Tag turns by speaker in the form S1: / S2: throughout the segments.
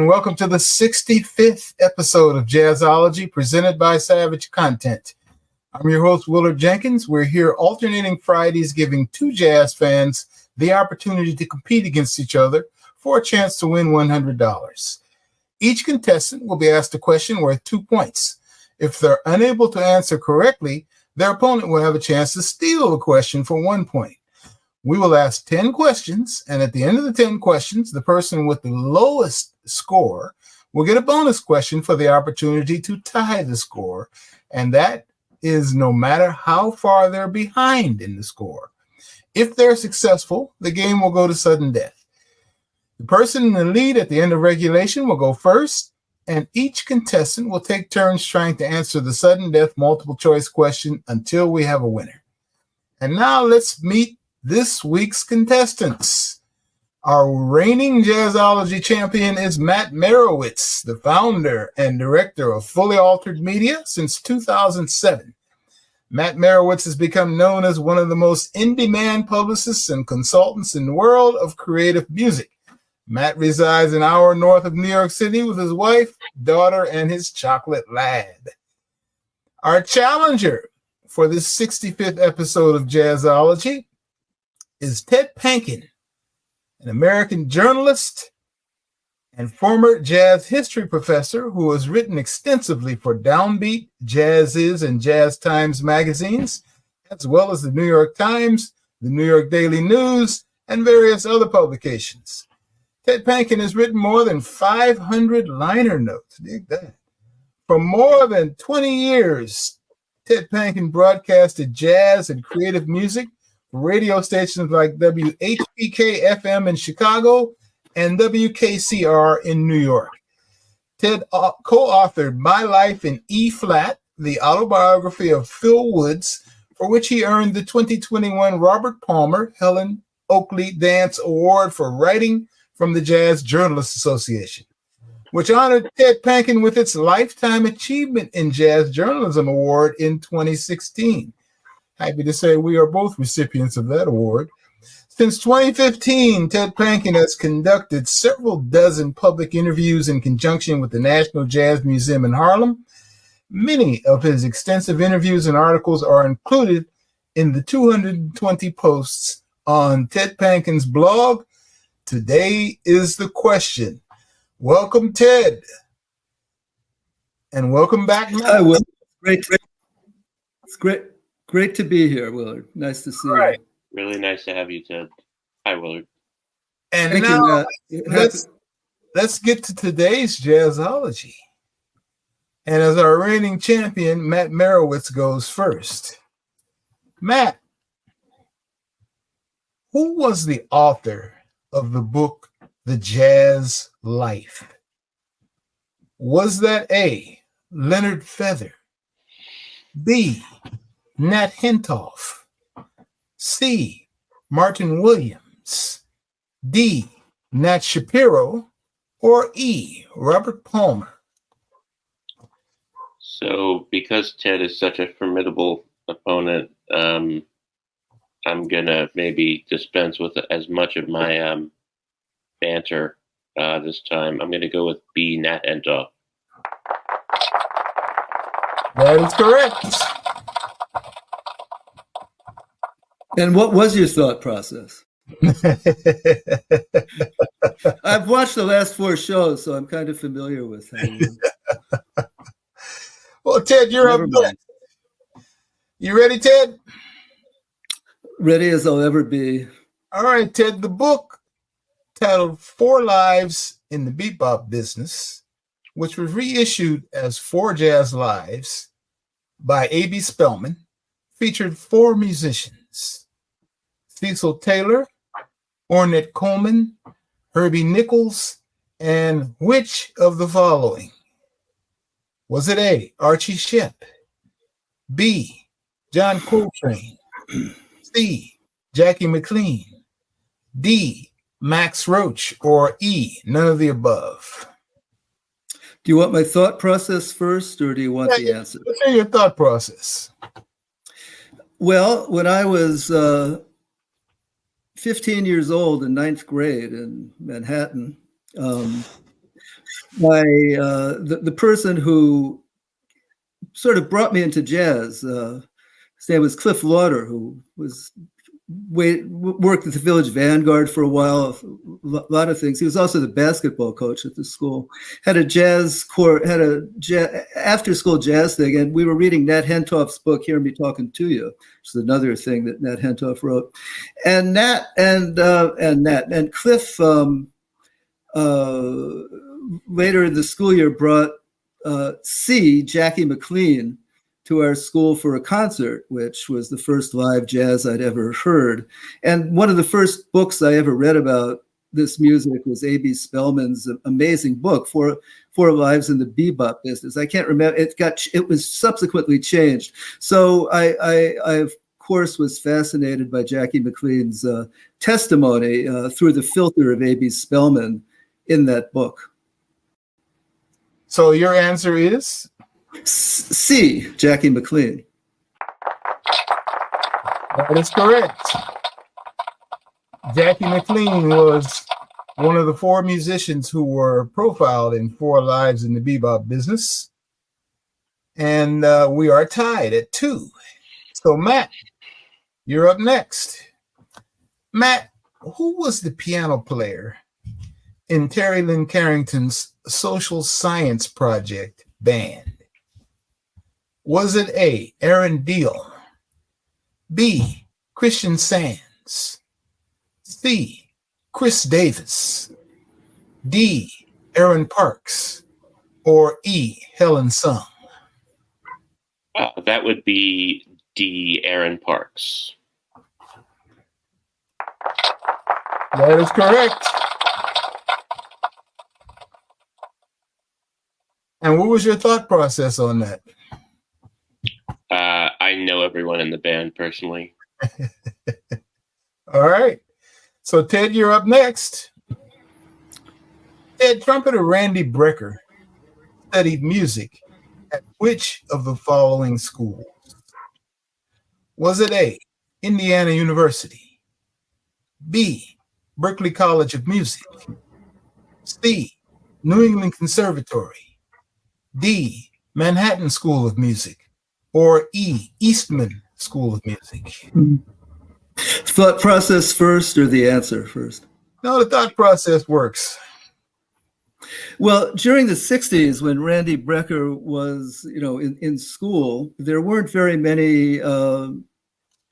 S1: and welcome to the 65th episode of Jazzology, presented by Savage Content. I'm your host, Willard Jenkins. We're here alternating Fridays, giving two jazz fans the opportunity to compete against each other for a chance to win $100. Each contestant will be asked a question worth 2 points. If they're unable to answer correctly, their opponent will have a chance to steal the question for 1 point. We will ask 10 questions, and at the end of the 10 questions, the person with the lowest score will get a bonus question for the opportunity to tie the score, and that is no matter how far they're behind in the score. If they're successful, the game will go to sudden death. The person in the lead at the end of regulation will go first, and each contestant will take turns trying to answer the sudden death multiple choice question until we have a winner. And now let's meet this week's contestants. Our reigning Jazzology champion is Matt Merewitz, the founder and director of Fully Altered Media since 2007. Matt Merewitz has become known as one of the most in-demand publicists and consultants in the world of creative music. Matt resides an hour north of New York City with his wife, daughter, and his chocolate lad. Our challenger for this 65th episode of Jazzology is Ted Panken, an American journalist and former jazz history professor who has written extensively for DownBeat, Jazziz, and Jazz Times magazines, as well as the New York Times, the New York Daily News, and various other publications. Ted Panken has written more than 500 liner notes. Dig that. For more than 20 years, Ted Panken broadcasted jazz and creative music for radio stations like WHPK-FM in Chicago and WKCR in New York. Ted co-authored My Life in E-Flat, the autobiography of Phil Woods, for which he earned the 2021 Robert Palmer Helen Oakley Dance Award for Writing from the Jazz Journalists Association, which honored Ted Panken with its Lifetime Achievement in Jazz Journalism Award in 2016. Happy to say we are both recipients of that award. Since 2015, Ted Panken has conducted several dozen public interviews in conjunction with the National Jazz Museum in Harlem. Many of his extensive interviews and articles are included in the 220 posts on Ted Panken's blog. Today is the question. Welcome, Ted. And welcome back, Matt.
S2: Hi, Will. It's great to be here, Willard. Nice to see you.
S3: Really nice to have you, Ted. Hi, Willard.
S1: And
S2: Thank
S1: now
S2: you,
S1: let's get to today's Jazzology. And as our reigning champion, Matt Merewitz goes first. Matt, who was the author of the book, The Jazz Life? Was that A, Leonard Feather, B, Nat Hentoff, C, Martin Williams, D, Nat Shapiro, or E, Robert Palmer?
S3: So because Ted is such a formidable opponent, I'm going to maybe dispense with as much of my banter this time. I'm going to go with B, Nat Hentoff.
S1: That is correct.
S2: And what was your thought process? I've watched the last 4 shows, so I'm kind of familiar with how.
S1: Well, Ted, you're up next. You ready, Ted?
S2: Ready as I'll ever be.
S1: All right, Ted. The book titled 4 Lives in the Bebop Business, which was reissued as 4 Jazz Lives by A.B. Spellman, featured 4 musicians: Cecil Taylor, Ornette Coleman, Herbie Nichols, and which of the following? Was it A, Archie Shepp, B, John Coltrane, C, Jackie McLean, D, Max Roach, or E, none of the above?
S2: Do you want my thought process first, or do you want the answer?
S1: Let's hear your thought process.
S2: Well, when I was 15 years old in 9th grade in Manhattan, the person who sort of brought me into jazz, his name was Cliff Lauder, who worked at the Village Vanguard for a while, a lot of things. He was also the basketball coach at the school. Had a after-school jazz thing, and we were reading Nat Hentoff's book, Hear Me Talking to You, which is another thing that Nat Hentoff wrote. And Cliff later in the school year brought Jackie McLean to our school for a concert, which was the first live jazz I'd ever heard. And one of the first books I ever read about this music was A.B. Spellman's amazing book, Four Lives in the Bebop Business. I can't remember, it was subsequently changed. So I of course was fascinated by Jackie McLean's testimony through the filter of A.B. Spellman in that book.
S1: So your answer is?
S2: C, Jackie McLean.
S1: That is correct. Jackie McLean was one of the four musicians who were profiled in Four Lives in the Bebop Business. And we are tied at 2. So Matt, you're up next. Matt, who was the piano player in Terry Lynn Carrington's Social Science Project band? Was it A, Aaron Deal, B, Christian Sands, C, Chris Davis, D, Aaron Parks, or E, Helen Sung?
S3: That would be D, Aaron Parks.
S1: That is correct. And what was your thought process on that?
S3: I know everyone in the band personally.
S1: All right. So, Ted, you're up next. Ted, trumpeter Randy Brecker studied music at which of the following schools? Was it A, Indiana University, B, Berklee College of Music, C, New England Conservatory, D, Manhattan School of Music, or E, Eastman School of Music?
S2: Thought process first or the answer first?
S1: No, the thought process works.
S2: Well, during the 60s, when Randy Brecker was, in school, there weren't very many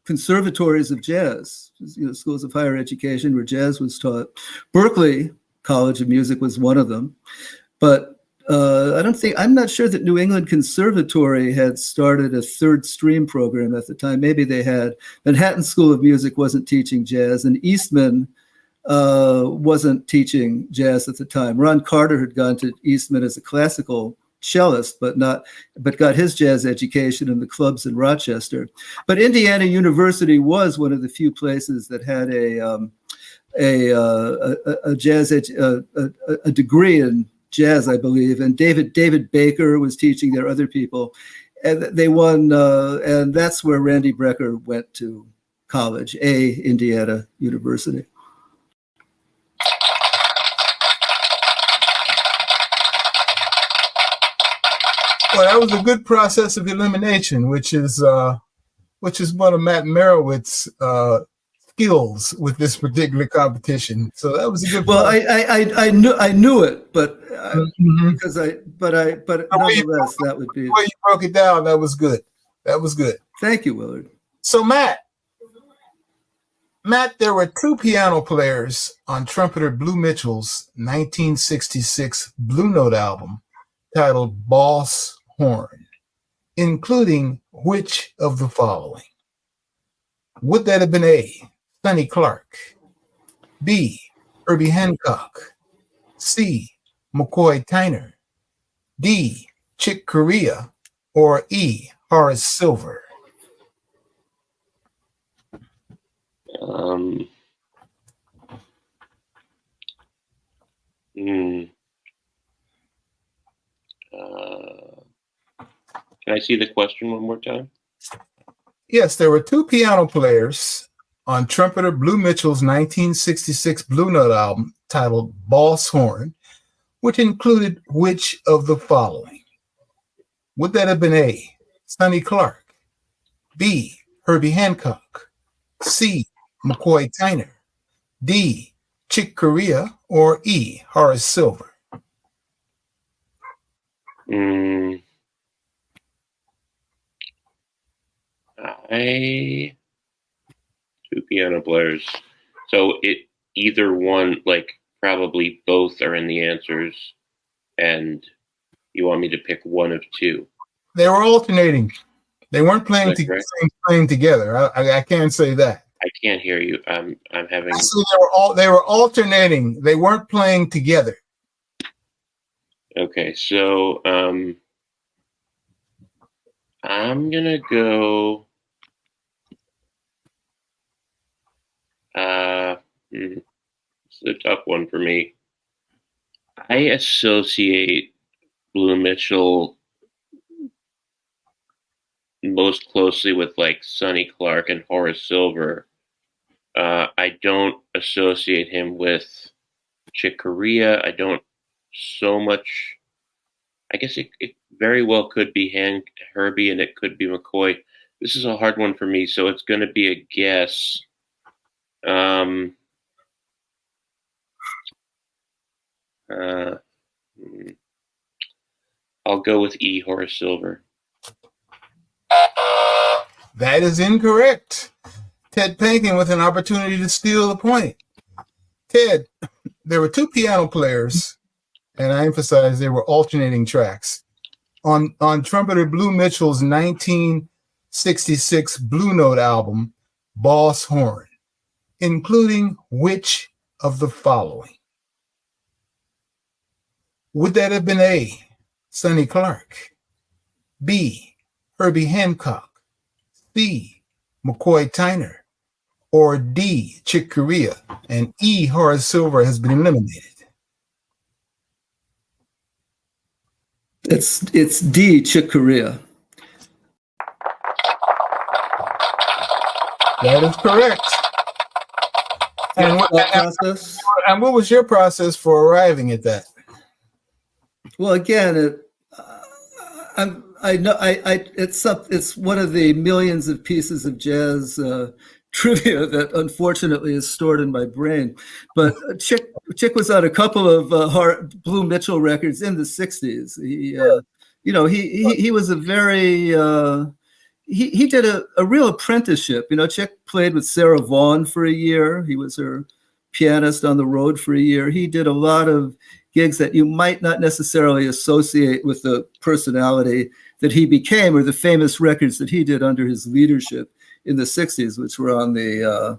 S2: conservatories of jazz, schools of higher education where jazz was taught. Berklee College of Music was one of them, but I'm not sure that New England Conservatory had started a third stream program at the time. Maybe they had. Manhattan School of Music wasn't teaching jazz, and Eastman wasn't teaching jazz at the time. Ron Carter had gone to Eastman as a classical cellist, but got his jazz education in the clubs in Rochester. But Indiana University was one of the few places that had a jazz a degree in jazz, I believe, and David Baker was teaching there, other people, and they won, and that's where Randy Brecker went to college, Indiana University.
S1: Well, that was a good process of elimination, which is one of Matt Merewitz's skills with this particular competition. So that was a good.
S2: Well, I knew it, but nonetheless, that would be.
S1: The way you broke it down, that was good. That was good.
S2: Thank you, Willard.
S1: So Matt, there were 2 piano players on trumpeter Blue Mitchell's 1966 Blue Note album titled Boss Horn, including which of the following? Would that have been A, Sonny Clark, B, Herbie Hancock, C, McCoy Tyner, D, Chick Corea, or E, Horace Silver?
S3: Can I see the question one more time?
S1: Yes, there were 2 piano players on trumpeter Blue Mitchell's 1966 Blue Note album titled Boss Horn. which included which of the following? Would that have been A, Sonny Clark, B, Herbie Hancock, C, McCoy Tyner, D, Chick Corea, or E, Horace Silver?
S3: Two piano players. So it either one, like probably both are in the answers, and you want me to pick one of two.
S1: They were alternating. They weren't playing together. I can't say that.
S3: I can't hear you. I'm having.
S1: So they were alternating. They weren't playing together.
S3: Okay, so I'm gonna go. It's a tough one for me. I associate Blue Mitchell most closely with like Sonny Clark and Horace Silver. I don't associate him with Chick Corea. I don't so much. I guess it very well could be Herbie and it could be McCoy. This is a hard one for me, so it's going to be a guess. I'll go with E, Horace Silver.
S1: That is incorrect. Ted Panken with an opportunity to steal the point. Ted, there were two piano players, and I emphasize they were alternating tracks on trumpeter Blue Mitchell's 1966 Blue Note album, Boss Horn, including which of the following? Would that have been A, Sonny Clark, B, Herbie Hancock, C, McCoy Tyner, or D, Chick Corea, and E, Horace Silver has been eliminated?
S2: It's D, Chick Corea.
S1: That is correct. And what was your process for arriving at that?
S2: Well, again, it's one of the millions of pieces of jazz trivia that unfortunately is stored in my brain. But Chick was on a couple of Blue Mitchell records in the '60s. He was a very he did a real apprenticeship. Chick played with Sarah Vaughan for a year. He was her pianist on the road for a year. He did a lot of gigs that you might not necessarily associate with the personality that he became or the famous records that he did under his leadership in the '60s, which were on the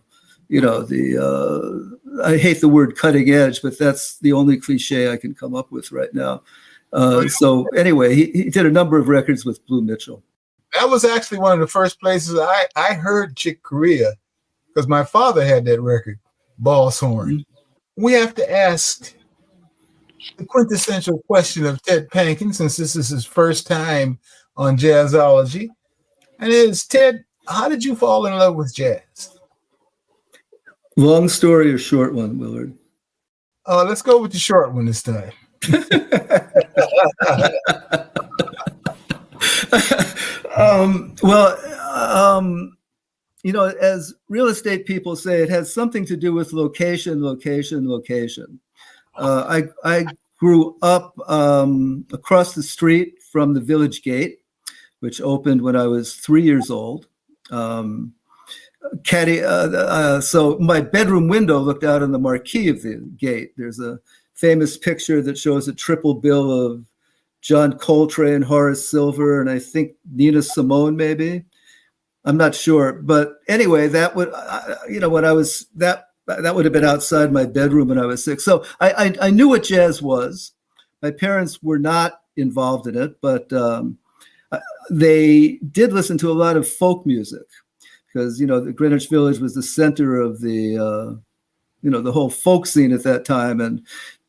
S2: I hate the word cutting edge, but that's the only cliche I can come up with right now. So anyway, he did a number of records with Blue Mitchell.
S1: That was actually one of the first places I heard Chick Corea, because my father had that record, Boss Horn. Mm-hmm. We have to ask the quintessential question of Ted Panken, since this is his first time on Jazzology. And it is, Ted, how did you fall in love with jazz?
S2: Long story or short one, Willard?
S1: Let's go with the short one this time.
S2: As real estate people say, it has something to do with location. I grew up across the street from the Village Gate, which opened when I was 3 years old. So my bedroom window looked out on the marquee of the gate. There's a famous picture that shows a triple bill of John Coltrane, Horace Silver, and I think Nina Simone, maybe. I'm not sure, but anyway, that would, when I was that would have been outside my bedroom when I was 6. So I knew what jazz was. My parents were not involved in it, but they did listen to a lot of folk music because, the Greenwich Village was the center of the, the whole folk scene at that time. And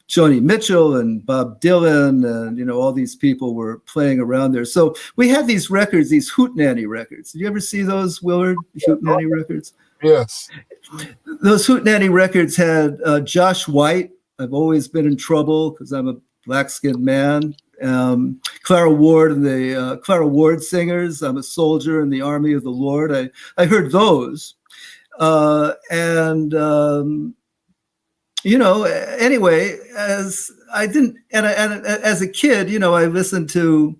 S2: Joni Mitchell and Bob Dylan and, all these people were playing around there. So we had these records, these hootenanny records. Did you ever see those, Willard, hootenanny records?
S1: Yes.
S2: Those hootenanny records had Josh White, I've Always Been in Trouble, because I'm a Black-Skinned Man, Clara Ward and the Clara Ward Singers, I'm a Soldier in the Army of the Lord. I heard those. Anyway, as a kid, I listened to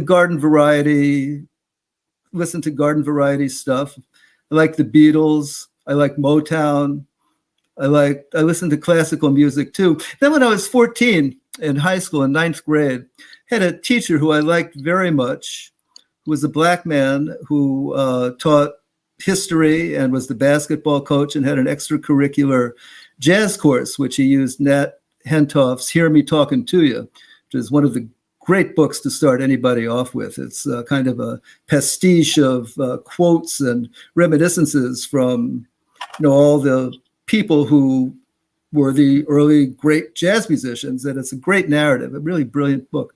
S2: garden variety stuff. I like the Beatles. I like Motown. I listened to classical music too. Then when I was 14 in high school in 9th grade, had a teacher who I liked very much, who was a Black man who taught history and was the basketball coach and had an extracurricular jazz course, which he used Nat Hentoff's Hear Me Talking to You, which is one of the great books to start anybody off with. It's kind of a pastiche of quotes and reminiscences from all the people who were the early great jazz musicians, and it's a great narrative, a really brilliant book.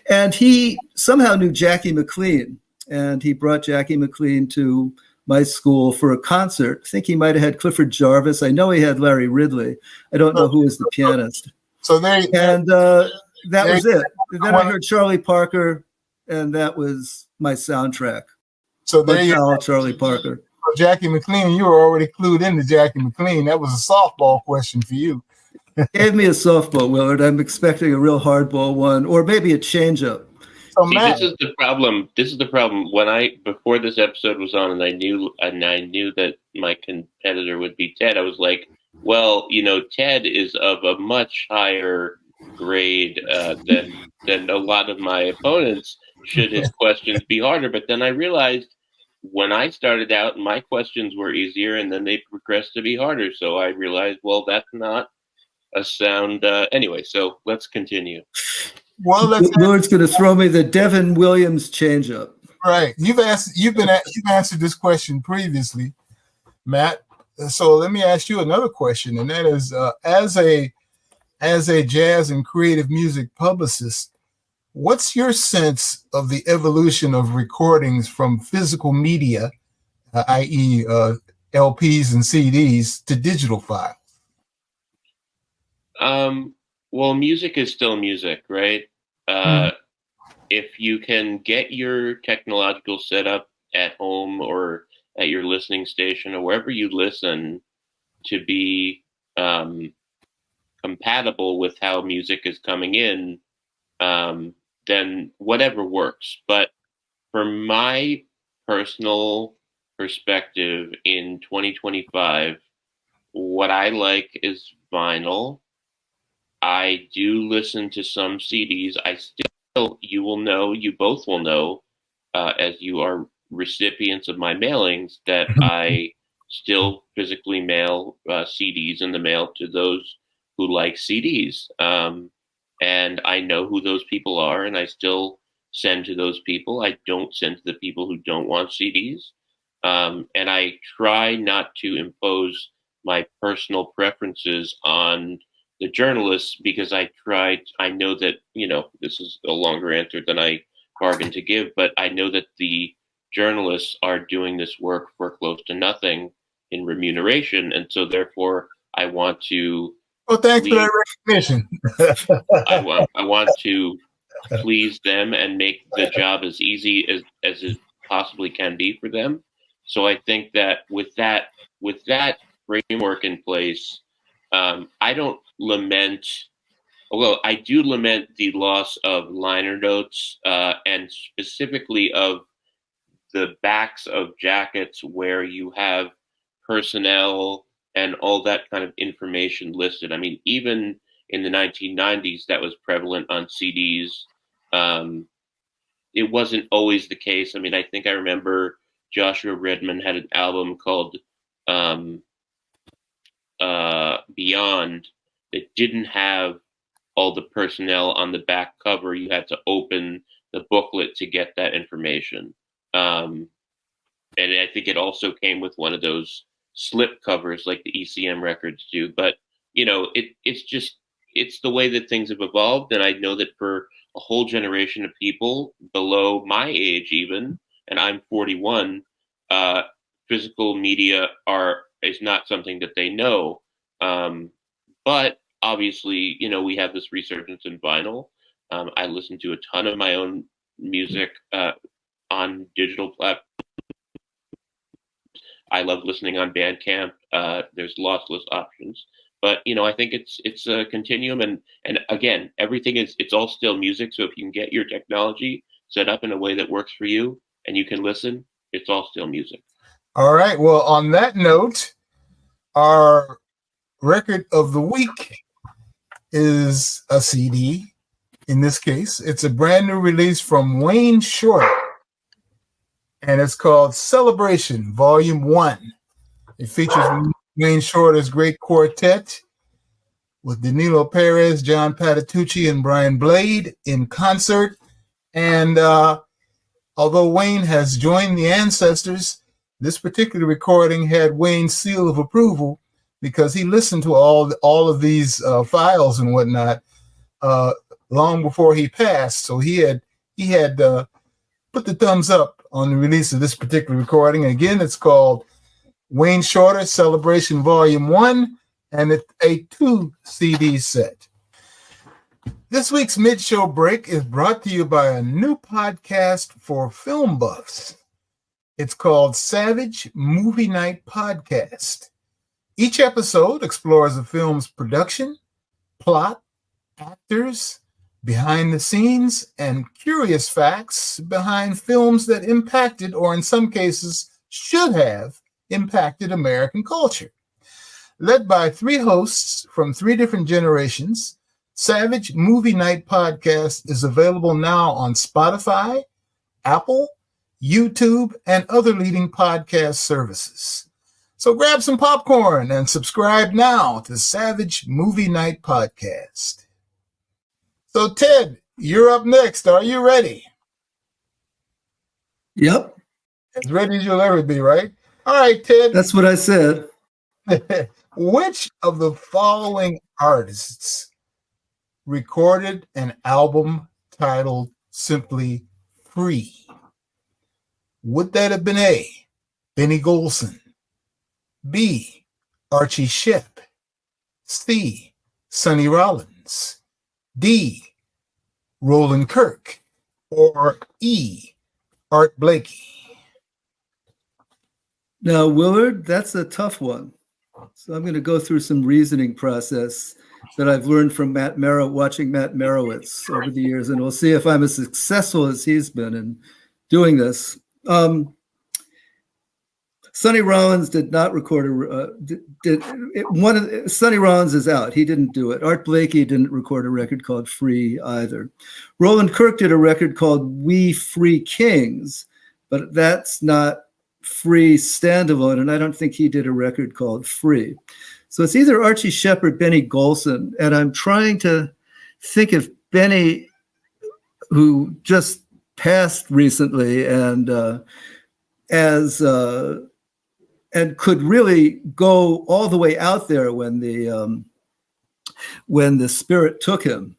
S2: And he somehow knew Jackie McLean, and he brought Jackie McLean to my school for a concert. I think he might have had Clifford Jarvis. I know he had Larry Ridley. I don't know who was the pianist.
S1: So
S2: that was it. And then I heard Charlie Parker, and that was my soundtrack.
S1: So there you go,
S2: Charlie Parker.
S1: Jackie McLean, you were already clued into Jackie McLean. That was a softball question for you.
S2: Gave me a softball, Willard. I'm expecting a real hardball one, or maybe a changeup.
S1: So
S3: See,
S1: Matt,
S3: this is the problem. Before this episode was on, and I knew that my competitor would be Ted. I was like, well, Ted is of a much higher grade than a lot of my opponents. Should his questions be harder? But then I realized when I started out, my questions were easier, and then they progressed to be harder. So I realized, well, that's not a sound. Anyway, so let's continue.
S1: Well,
S2: Willard's going to throw me the Devin Williams changeup.
S1: Right. You've answered this question previously, Matt. So let me ask you another question, and that is, as a jazz and creative music publicist, what's your sense of the evolution of recordings from physical media, i.e., LPs and CDs, to digital files?
S3: Well, music is still music, right? If you can get your technological setup at home or at your listening station or wherever you listen to be compatible with how music is coming in, then whatever works. But from my personal perspective in 2025, what I like is vinyl. I do listen to some CDs. I still, you both will know, as you are recipients of my mailings, that I still physically mail CDs in the mail to those who like CDs. And I know who those people are, and I still send to those people. I don't send to the people who don't want CDs. And I try not to impose my personal preferences on the journalists, because I know that, this is a longer answer than I bargained to give, but I know that the journalists are doing this work for close to nothing in remuneration. And so therefore I want to,
S1: well, thanks for that recognition.
S3: I want to please them and make the job as easy as it possibly can be for them. So I think that with that framework in place, I don't lament, although I do lament the loss of liner notes, and specifically of the backs of jackets where you have personnel and all that kind of information listed. I mean, even in the 1990s, that was prevalent on CDs. It wasn't always the case. I mean, I think I remember Joshua Redman had an album called Beyond that didn't have all the personnel on the back cover. You had to open the booklet to get that information. And I think it also came with one of those slip covers like the ECM records do. But, it's the way that things have evolved. And I know that for a whole generation of people below my age even, and I'm 41, physical media is not something that they know. But obviously, we have this resurgence in vinyl. I listen to a ton of my own music on digital platforms. I love listening on Bandcamp. There's lossless options, but I think it's a continuum, and again, it's all still music. So if you can get your technology set up in a way that works for you, and you can listen, it's all still music.
S1: All right. Well, on that note, our record of the week is a CD. In this case, it's a brand new release from Wayne Shorter, and it's called Celebration Volume 1. It features Wayne Shorter's great quartet with Danilo Perez, John Patitucci, and Brian Blade in concert. And although Wayne has joined the Ancestors, this particular recording had Wayne's seal of approval because he listened to all of these files and whatnot long before he passed. So he had put the thumbs up on the release of this particular recording. And again, it's called Wayne Shorter Celebration Volume 1, and it's a 2 CD set. This week's mid-show break is brought to you by a new podcast for film buffs. It's called Savage Movie Night Podcast. Each episode explores a film's production, plot, actors, behind the scenes, and curious facts behind films that impacted, or in some cases should have, impacted American culture. Led by 3 hosts from 3 different generations, Savage Movie Night Podcast is available now on Spotify, Apple, YouTube, and other leading podcast services. So grab some popcorn and subscribe now to Savage Movie Night Podcast. So, Ted, you're up next. Are you ready?
S2: Yep.
S1: As ready as you'll ever be, right? All right, Ted.
S2: That's what I said.
S1: Which of the following artists recorded an album titled simply Free? Would that have been A, Benny Golson, B, Archie Shepp, C, Sonny Rollins, D, Roland Kirk, or E, Art Blakey?
S2: Now, Willard, that's a tough one. So I'm going to go through some reasoning process that I've learned from watching Matt Merewitz over the years, and we'll see if I'm as successful as he's been in doing this. Sonny Rollins did not record Sonny Rollins is out. He didn't do it. Art Blakey didn't record a record called Free either. Roland Kirk did a record called We Free Kings, but that's not Free standalone, and I don't think he did a record called Free. So it's either Archie Shepp or Benny Golson, and I'm trying to think if Benny, who just passed recently and could really go all the way out there when the spirit took him.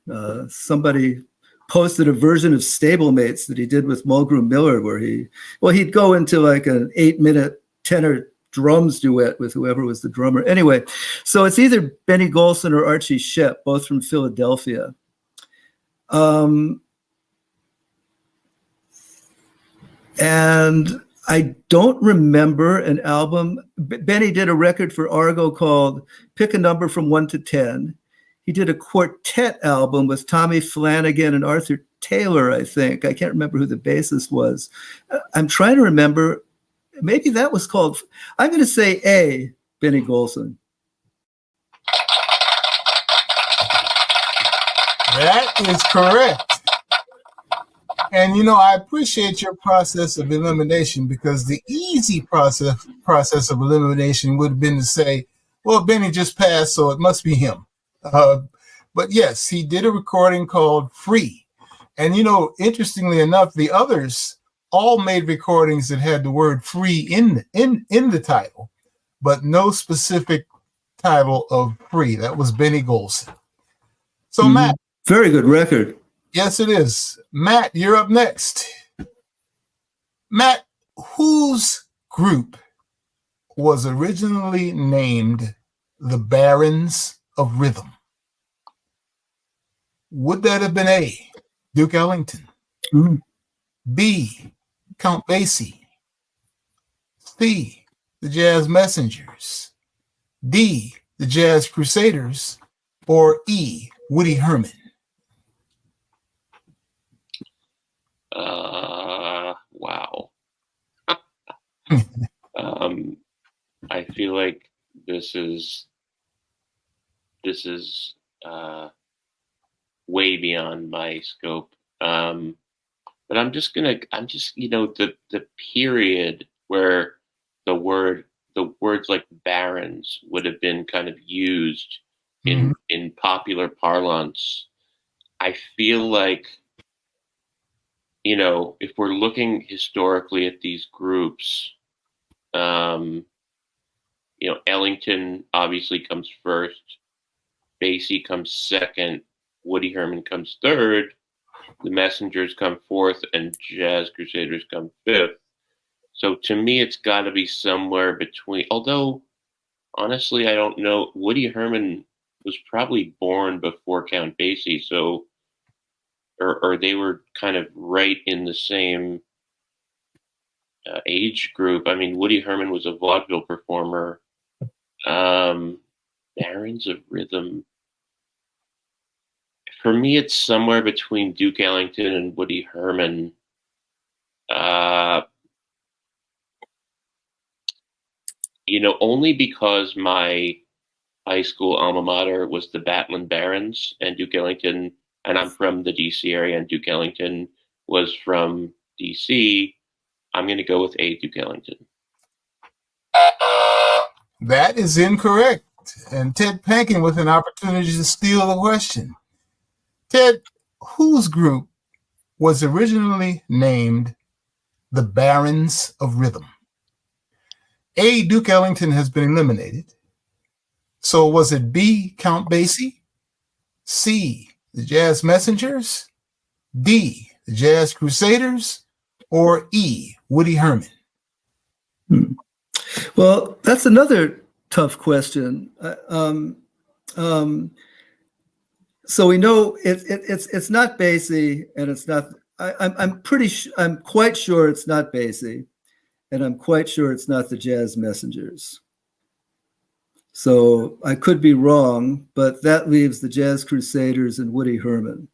S2: Somebody posted a version of Stablemates that he did with Mulgrew Miller, where he'd go into like an 8-minute tenor drums duet with whoever was the drummer. Anyway, so it's either Benny Golson or Archie Shepp, both from Philadelphia. And I don't remember an album. Benny did a record for Argo called Pick a Number from 1 to 10. He did a quartet album with Tommy Flanagan and Arthur Taylor, I think. I can't remember who the bassist was. I'm trying to remember. Maybe that was called, I'm going to say A, Benny Golson.
S1: That is correct. And, I appreciate your process of elimination, because the easy process of elimination would have been to say, well, Benny just passed, so it must be him. But yes, he did a recording called Free. And, interestingly enough, the others all made recordings that had the word free in the title, but no specific title of Free. That was Benny Golson. So, Matt.
S2: Very good record.
S1: Yes, it is. Matt, you're up next. Matt, whose group was originally named the Barons of Rhythm? Would that have been A, Duke Ellington,
S2: Mm.
S1: B, Count Basie, C, the Jazz Messengers, D, the Jazz Crusaders, or E, Woody Herman?
S3: Wow. I feel like this is way beyond my scope. But I'm just the period where the words like barons would have been kind of used in popular parlance. I feel like, if we're looking historically at these groups, Ellington obviously comes first, Basie comes second, Woody Herman comes third, the Messengers come fourth, and Jazz Crusaders come fifth. So to me, it's got to be somewhere between. Although, honestly, I don't know. Woody Herman was probably born before Count Basie, so, or they were kind of right in the same age group. I mean, Woody Herman was a vaudeville performer. Barons of Rhythm. For me, it's somewhere between Duke Ellington and Woody Herman. Only because my high school alma mater was the Batlin Barons, and Duke Ellington, and I'm from the DC area, and Duke Ellington was from DC. I'm going to go with A, Duke Ellington.
S1: That is incorrect. And Ted Panken with an opportunity to steal the question. Ted, whose group was originally named the Barons of Rhythm? A, Duke Ellington has been eliminated. So was it B, Count Basie? C, the Jazz Messengers? D, the Jazz Crusaders? Or E, Woody Herman?
S2: Well, that's another tough question. So we know it's not Basie, and it's not. I'm quite sure it's not Basie, and I'm quite sure it's not the Jazz Messengers. So I could be wrong, but that leaves the Jazz Crusaders and Woody Herman.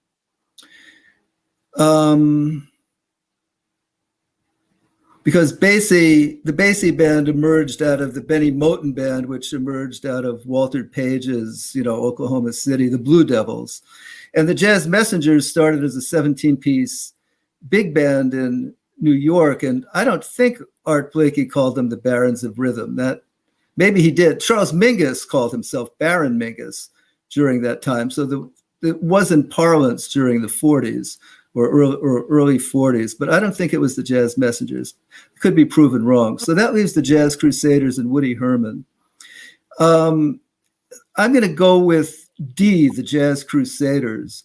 S2: Because the Basie band emerged out of the Benny Moten band, which emerged out of Walter Page's, Oklahoma City, the Blue Devils. And the Jazz Messengers started as a 17-piece big band in New York. And I don't think Art Blakey called them the Barons of Rhythm. That maybe he did. Charles Mingus called himself Baron Mingus during that time. So it wasn't parlance during the 40s. Or early 40s, but I don't think it was the Jazz Messengers. It could be proven wrong. So that leaves the Jazz Crusaders and Woody Herman. I'm going to go with D, the Jazz Crusaders,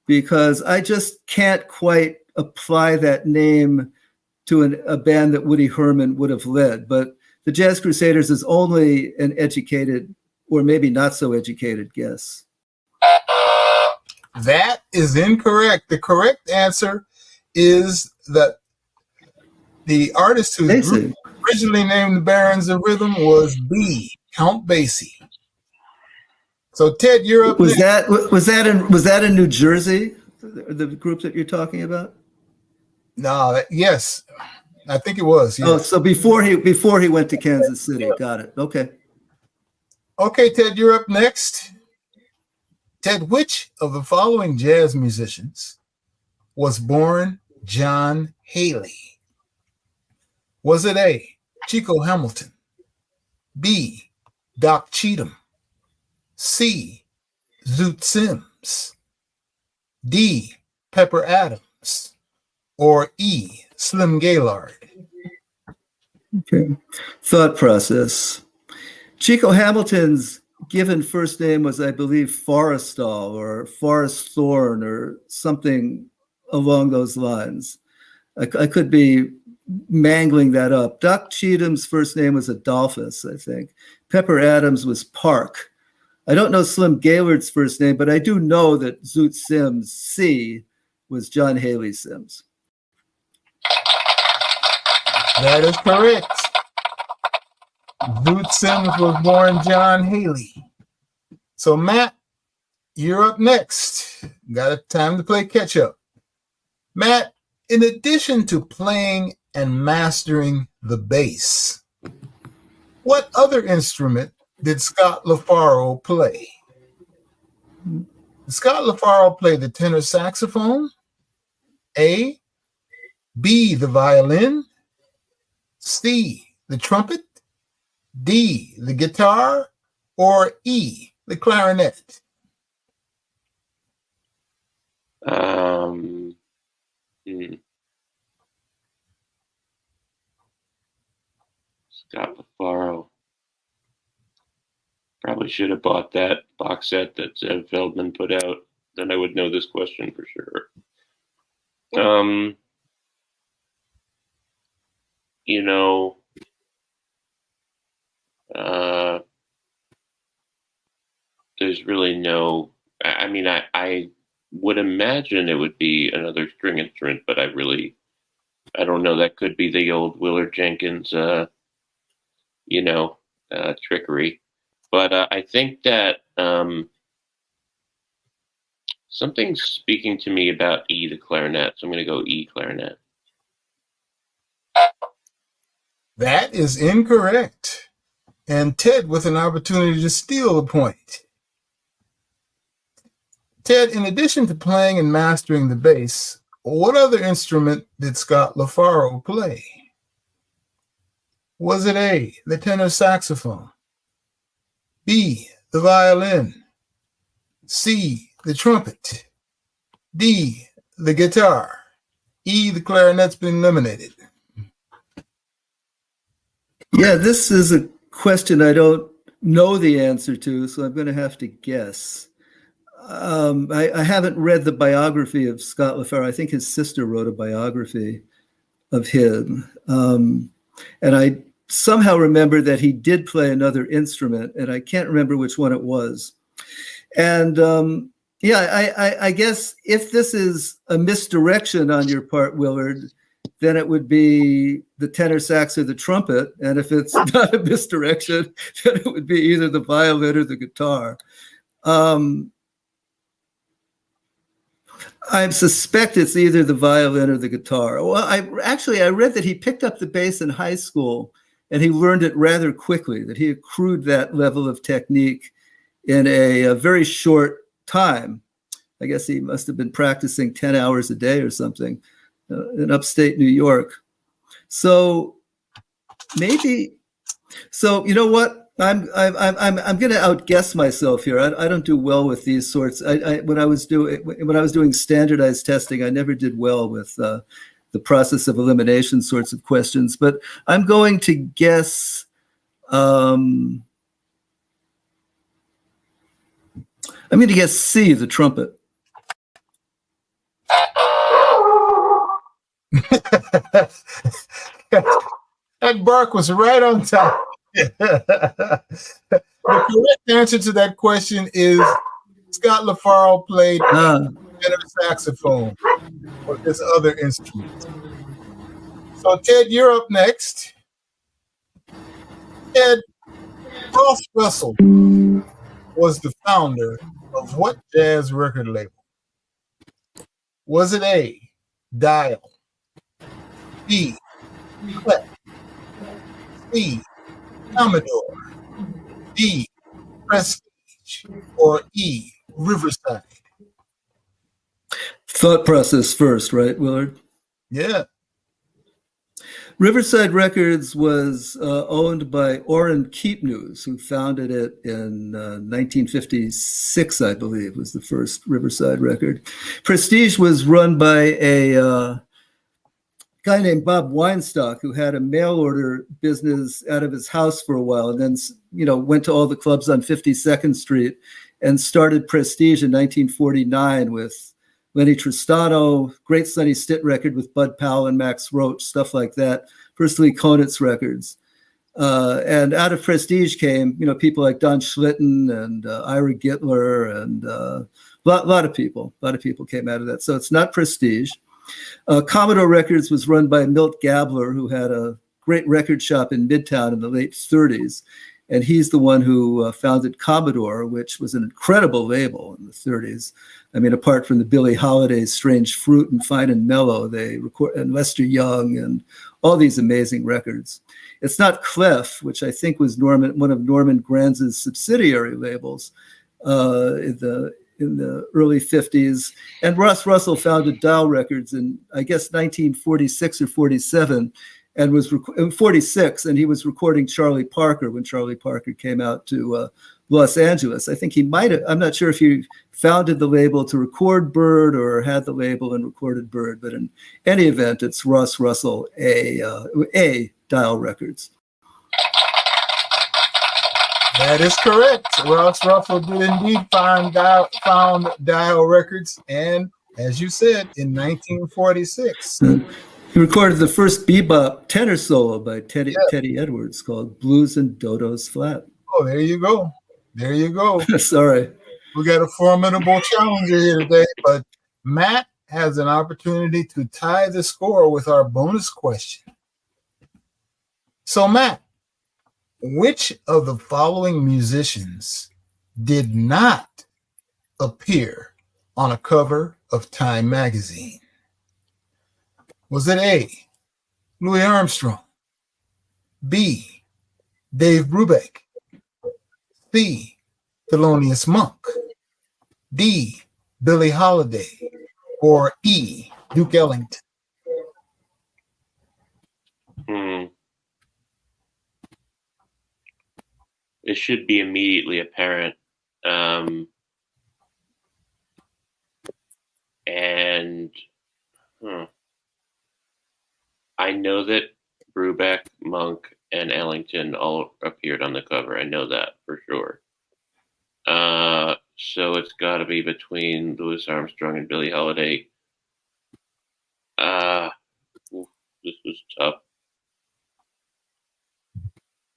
S2: because I just can't quite apply that name to a band that Woody Herman would have led. But the Jazz Crusaders is only an educated, or maybe not so educated guess.
S1: That is incorrect. The correct answer is that the artist whose group originally named the Barons of Rhythm was B, Count Basie. So Ted, you're up.
S2: Was that in New Jersey? The group that you're talking about?
S1: No, yes, I think it was. Yes.
S2: Oh, so before he went to Kansas City. Got it. Okay.
S1: Okay, Ted, you're up next. Ted, which of the following jazz musicians was born John Haley? Was it A, Chico Hamilton, B, Doc Cheatham, C, Zoot Sims, D, Pepper Adams, or E, Slim Gaillard?
S2: Okay. Thought process. Chico Hamilton's given first name was, I believe, Forrestal or Forrest Thorne or something along those lines. I could be mangling that up. Doc Cheatham's first name was Adolphus, I think. Pepper Adams was Park. I don't know Slim Gaylord's first name, but I do know that Zoot Sims, C, was John Haley Sims.
S1: That is correct. Zoot Sims was born John Haley. So, Matt, you're up next. Got a time to play catch up. Matt, in addition to playing and mastering the bass, what other instrument did Scott LaFaro play? Did Scott LaFaro play the tenor saxophone, A, B, the violin, C, the trumpet, D, the guitar, or E, the clarinet?
S3: Scott LaFaro. Probably should have bought that box set that Zev Feldman put out. Then I would know this question for sure. You know, there's really no, I mean, I would imagine it would be another string instrument, but I don't know. That could be the old Willard Jenkins, trickery. But I think that something's speaking to me about E, the clarinet. So I'm going to go E, clarinet.
S1: That is incorrect. And Ted with an opportunity to steal a point. Ted, in addition to playing and mastering the bass, what other instrument did Scott LaFaro play? Was it A, the tenor saxophone, B, the violin, C, the trumpet, D, the guitar, E, the clarinet's been eliminated?
S2: Yeah, this is a question I don't know the answer to, so I'm going to have to guess. I haven't read the biography of Scott LaFaro. I think his sister wrote a biography of him. And I somehow remember that he did play another instrument, and I can't remember which one it was. And I guess if this is a misdirection on your part, Willard, then it would be the tenor sax or the trumpet. And if it's not a misdirection, then it would be either the violin or the guitar. I suspect it's either the violin or the guitar. Well, I read that he picked up the bass in high school and he learned it rather quickly, that he accrued that level of technique in a very short time. I guess he must have been practicing 10 hours a day or something in upstate New York. So maybe, so you know what? I'm going to outguess myself here. I don't do well with these sorts. When I was doing standardized testing, I never did well with the process of elimination sorts of questions. But I'm going to guess. I'm going to guess C, the trumpet.
S1: That bark was right on top. The correct answer to that question is Scott LaFaro played tenor saxophone or this other instrument. So Ted, you're up next. Ted, Ross Russell was the founder of what jazz record label? Was it A, Dial, B, Clef, C, Commodore, D, Prestige, or E, Riverside?
S2: Thought process first, right, Willard?
S1: Yeah.
S2: Riverside Records was owned by Orrin Keepnews, who founded it in 1956, I believe, was the first Riverside record. Prestige was run by a guy named Bob Weinstock, who had a mail order business out of his house for a while, and then went to all the clubs on 52nd Street and started Prestige in 1949 with Lenny Tristano, great Sonny Stitt record with Bud Powell and Max Roach, stuff like that. First Lee Konitz records. And out of Prestige came, people like Don Schlitten and Ira Gittler and a lot of people. A lot of people came out of that. So it's not Prestige. Commodore Records was run by Milt Gabler, who had a great record shop in Midtown in the late 30s. And he's the one who founded Commodore, which was an incredible label in the 30s. I mean, apart from the Billie Holiday's Strange Fruit and Fine and Mellow, they record, and Lester Young and all these amazing records. It's not Clef, which I think was one of Norman Granz's subsidiary labels in the early 50s. And Ross Russell founded Dial Records in, I guess, 1946 or 47, and was in 46, and he was recording Charlie Parker when Charlie Parker came out to Los Angeles. I think he might have, I'm not sure if he founded the label to record Bird or had the label and recorded Bird, but in any event, it's Ross Russell, A Dial Records.
S1: That is correct. Ross Russell did indeed found Dial Records, and as you said, in 1946.
S2: He recorded the first bebop tenor solo by Teddy Edwards called Blues and Dodo's Flat.
S1: Oh, there you go. There you go.
S2: Sorry.
S1: We got a formidable challenger here today, but Matt has an opportunity to tie the score with our bonus question. So, Matt, which of the following musicians did not appear on a cover of Time magazine? Was it A, Louis Armstrong, B, Dave Brubeck, C, Thelonious Monk, D, Billie Holiday, or E, Duke Ellington?
S3: It should be immediately apparent. I know that Brubeck, Monk, and Ellington all appeared on the cover. I know that for sure. So it's got to be between Louis Armstrong and Billie Holiday. This was tough.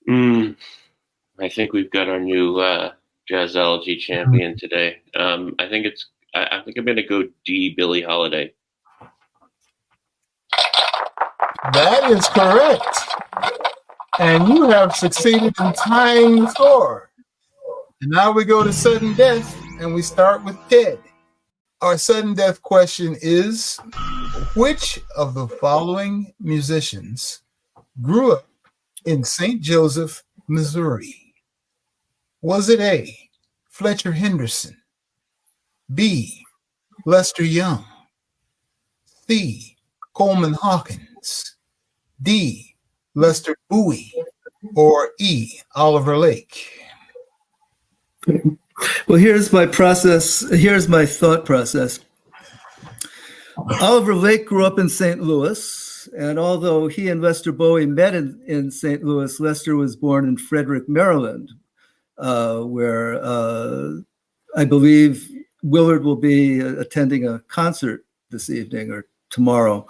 S3: I think we've got our new Jazzology champion today. I think I'm going to go D, Billie Holiday.
S1: That is correct. And you have succeeded in tying the score. And now we go to sudden death, and we start with Ted. Our sudden death question is, which of the following musicians grew up in St. Joseph, Missouri? Was it A, Fletcher Henderson, B, Lester Young, C, Coleman Hawkins, D, Lester Bowie, or E, Oliver Lake?
S2: Well, here's my process. Here's my thought process. Oliver Lake grew up in St. Louis, and although he and Lester Bowie met in St. Louis, Lester was born in Frederick, Maryland, where I believe Willard will be attending a concert this evening or tomorrow.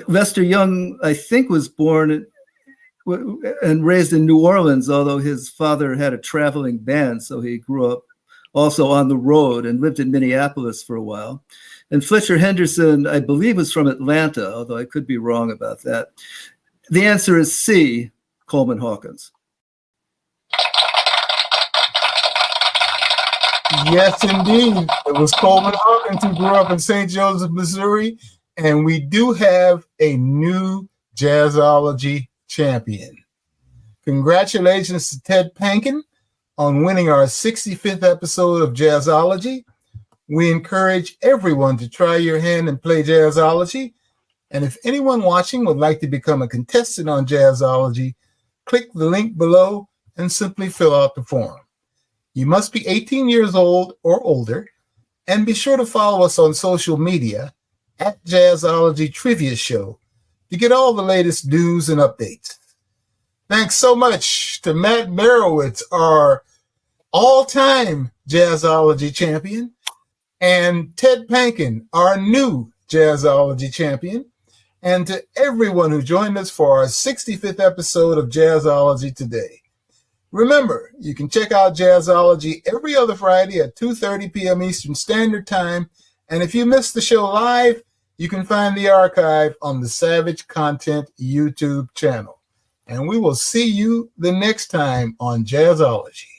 S2: Lester Young, I think, was born and raised in New Orleans, although his father had a traveling band, so he grew up also on the road and lived in Minneapolis for a while. And Fletcher Henderson, I believe, was from Atlanta, although I could be wrong about that. The answer is C, Coleman Hawkins.
S1: Yes, indeed. It was Coleman Hawkins who grew up in St. Joseph, Missouri, and we do have a new Jazzology champion. Congratulations to Ted Panken on winning our 65th episode of Jazzology. We encourage everyone to try your hand and play Jazzology. And if anyone watching would like to become a contestant on Jazzology, click the link below and simply fill out the form. You must be 18 years old or older, and be sure to follow us on social media at Jazzology Trivia Show to get all the latest news and updates. Thanks so much to Matt Merewitz, our all-time Jazzology champion, and Ted Panken, our new Jazzology champion. and to everyone who joined us for our 65th episode of Jazzology today. Remember, you can check out Jazzology every other Friday at 2:30 p.m. Eastern Standard Time, and if you missed the show live, you can find the archive on the Savage Content YouTube channel. And we will see you the next time on Jazzology.